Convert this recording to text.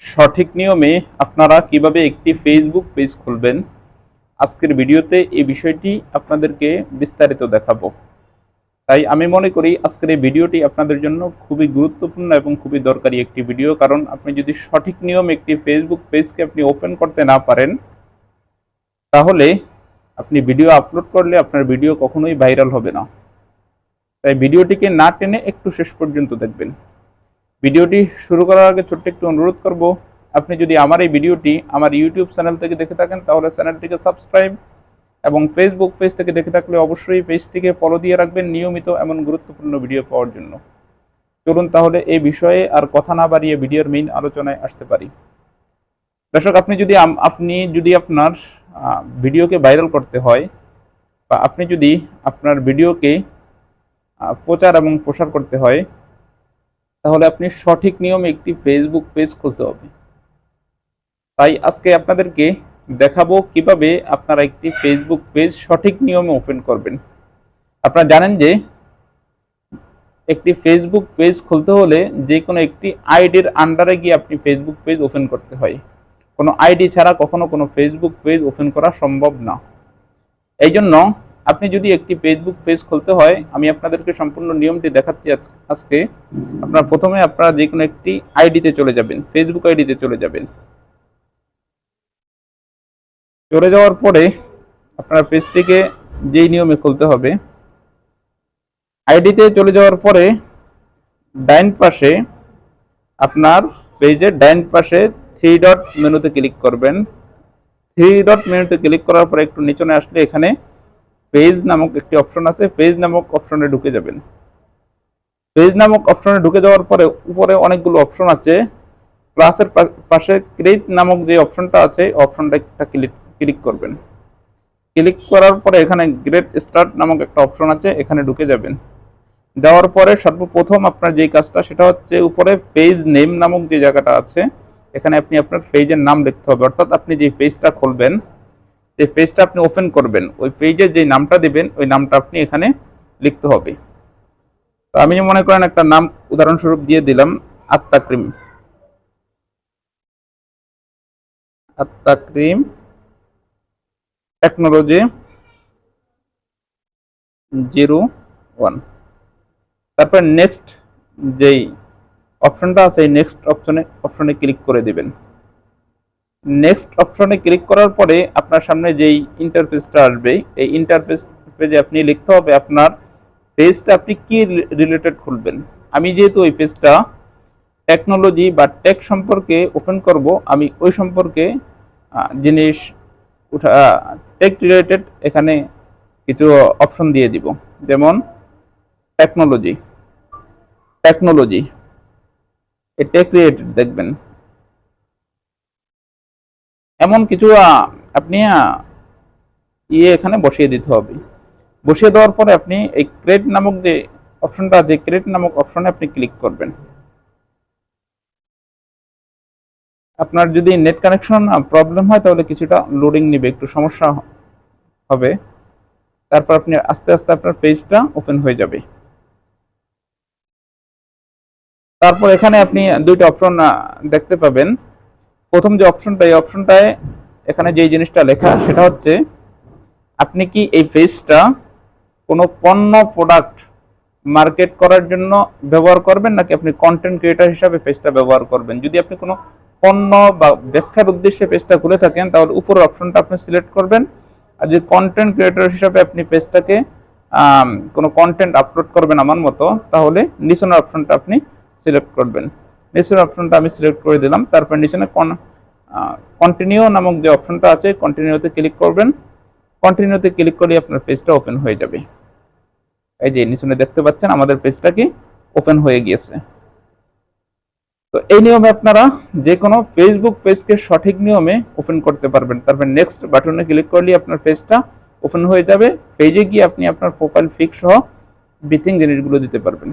সঠিক নিয়মে আপনারা কিভাবে একটি ফেসবুক পেজ খুলবেন, আজকের ভিডিওতে এই বিষয়টি আপনাদেরকে বিস্তারিত দেখাবো। তাই আমি মনে করি আজকের এই ভিডিওটি আপনাদের জন্য খুবই গুরুত্বপূর্ণ এবং খুবই দরকারি একটি ভিডিও। কারণ আপনি যদি সঠিক নিয়মে একটি ফেসবুক পেজকে আপনি ওপেন করতে না পারেন, তাহলে আপনি ভিডিও আপলোড করলে আপনার ভিডিও কখনোই ভাইরাল হবে না। তাই ভিডিওটিকে না টেনে একটু শেষ পর্যন্ত দেখবেন। ভিডিওটি শুরু করার আগে ছোট্ট একটু অনুরোধ করব, আপনি যদি আমার এই ভিডিওটি আমার ইউটিউব চ্যানেল থেকে দেখে থাকেন তাহলে চ্যানেলটিকে সাবস্ক্রাইব, এবং ফেসবুক পেজ থেকে দেখে থাকলে অবশ্যই পেজটিকে ফলো দিয়ে রাখবেন নিয়মিত এমন গুরুত্বপূর্ণ ভিডিও পাওয়ার জন্য। চলুন তাহলে এই বিষয়ে আর কথা না বাড়িয়ে ভিডিওর মেইন আলোচনায় আসতে পারি। দর্শক, আপনি যদি আপনার ভিডিওকে ভাইরাল করতে হয়, বা আপনি যদি আপনার ভিডিওকে প্রচার এবং প্রসার করতে হয়, তাহলে আপনি সঠিক নিয়মে একটি ফেসবুক পেজ খুলতে হবে। তাই আজকে আপনাদেরকে দেখাবো কিভাবে আপনারা একটি ফেসবুক পেজ সঠিক নিয়মে ওপেন করবেন। আপনারা জানেন যে একটি ফেসবুক পেজ খুলতে হলে যে কোনো একটি আইডির আন্ডারে গিয়ে আপনি ফেসবুক পেজ ওপেন করতে হয়। কোনো আইডি ছাড়া কখনো কোনো ফেসবুক পেজ ওপেন করা সম্ভব না। এই জন্য আপনি যদি একটি ফেসবুক পেজ খুলতে হয়, আমি আপনাদেরকে সম্পূর্ণ নিয়মটি দেখাচ্ছি আজকে। প্রথমে আপনারা যে কোনো একটি আইডিতে চলে যাবেন, ফেসবুক আইডিতে চলে যাবেন। চলে যাওয়ার পরে আপনার পেজটিকে যেই নিয়মে খুলতে হবে, আইডিতে চলে যাওয়ার পরে ডাইন পাশে আপনার পেজের ডাইন পাশে 3 ডট মেনুতে ক্লিক করবেন। 3 ডট মেনুতে ক্লিক করার পরে একটু নিচে আসলে এখানে পেজ নামক একটি অপশন আছে, পেজ নামক অপশনে ঢুকে যাবেন। পেজ নামক অপশনে ঢুকে যাওয়ার পরে উপরে অনেকগুলো অপশন আছে, প্লাসের পাশে ক্রিয়েট নামক যে অপশনটা আছে অপশনটা ক্লিক করবেন। ক্লিক করার পরে এখানে গ্রেট স্টার্ট নামক একটা অপশন আছে, এখানে ঢুকে যাবেন। যাওয়ার পরে সর্বপ্রথম আপনার যে কাজটা সেটা হচ্ছে উপরে পেজ নেম নামক যে জায়গাটা আছে, এখানে আপনি আপনার পেজের নাম লিখতে হবে। অর্থাৎ আপনি যে পেজটা খুলবেন, যে পেজটা আপনি ওপেন করবেন, ওই পেজের যে নামটা দিবেন ওই নামটা আপনি এখানে লিখতে হবে। তো আমি মনে করেন একটা নাম উদাহরণস্বরূপ দিয়ে দিলাম, আত্তাক্রিম টেকনোলজি 01। তারপর নেক্সট যেই অপশনটা আছে এই নেক্সট অপশনে ক্লিক করে দিবেন। নেক্সট অপশনে ক্লিক করার পরে আপনার সামনে যেই ইন্টারফেসটা আসবে, এই ইন্টারফেস পেজে আপনি লিখতে হবে আপনার পেজটা আপনি কি রিলেটেড খুলবেন। আমি যেহেতু ওই পেজটা টেকনোলজি বা টেক সম্পর্কে ওপেন করব, আমি ওই সম্পর্কে জিনিস টেক রিলেটেড এখানে কিছু অপশন দিয়ে দিব। যেমন টেকনোলজি এই টেক রিলেটেড দেখবেন, এমন কিছু আপনি এখানে বসিয়ে দিতে হবে। বসিয়ে দেওয়ার পরে আপনি এই ক্রিয়েট নামক যে অপশনটা আছে, ক্রিয়েট নামক অপশনে আপনি ক্লিক করবেন। আপনার যদি নেট কানেকশন প্রবলেম হয় তাহলে কিছুটা লোডিং নেবে, একটু সমস্যা হবে। তারপর আপনি আস্তে আস্তে আপনার পেজটা ওপেন হয়ে যাবে। তারপর এখানে আপনি দুইটা অপশন দেখতে পাবেন। প্রথম যে অপশনটা, এই অপশনটায় এখানে যে জিনিসটা লেখা সেটা হচ্ছে আপনি কি এই পেজটা কোনো পণ্য প্রোডাক্ট মার্কেট করার জন্য ব্যবহার করবেন, নাকি আপনি কন্টেন্ট ক্রিয়েটর হিসাবে পেজটা ব্যবহার করবেন। যদি আপনি কোনো পণ্য বা ব্যাখ্যার উদ্দেশ্যে পেজটা খুলে থাকেন তাহলে উপরের অপশনটা আপনি সিলেক্ট করবেন। আর যদি কন্টেন্ট ক্রিয়েটর হিসাবে আপনি পেজটাকে কোনো কন্টেন্ট আপলোড করবেন আমার মতো, তাহলে নিচের অপশনটা আপনি সিলেক্ট করবেন। নিচের অপশনটা আমি সিলেক্ট করে দিলাম। তারপর নিচে কন্টিনিউ নামক যে অপশনটা আছে, কন্টিনিউতে ক্লিক করবেন। কন্টিনিউতে ক্লিক করলে আপনার পেজটা ওপেন হয়ে যাবে। এই যে নিচে দেখতে পাচ্ছেন আমাদের পেজটা কি ওপেন হয়ে গিয়েছে। তো এই নিয়মে আপনারা যে কোনো ফেসবুক পেজকে সঠিক নিয়মে ওপেন করতে পারবেন। তারপর নেক্সট বাটনে ক্লিক করলে আপনার পেজটা ওপেন হয়ে যাবে। পেজে গিয়ে আপনি আপনার প্রোফাইল পিক সহ এভরিথিং জিনিসগুলো দিতে পারবেন।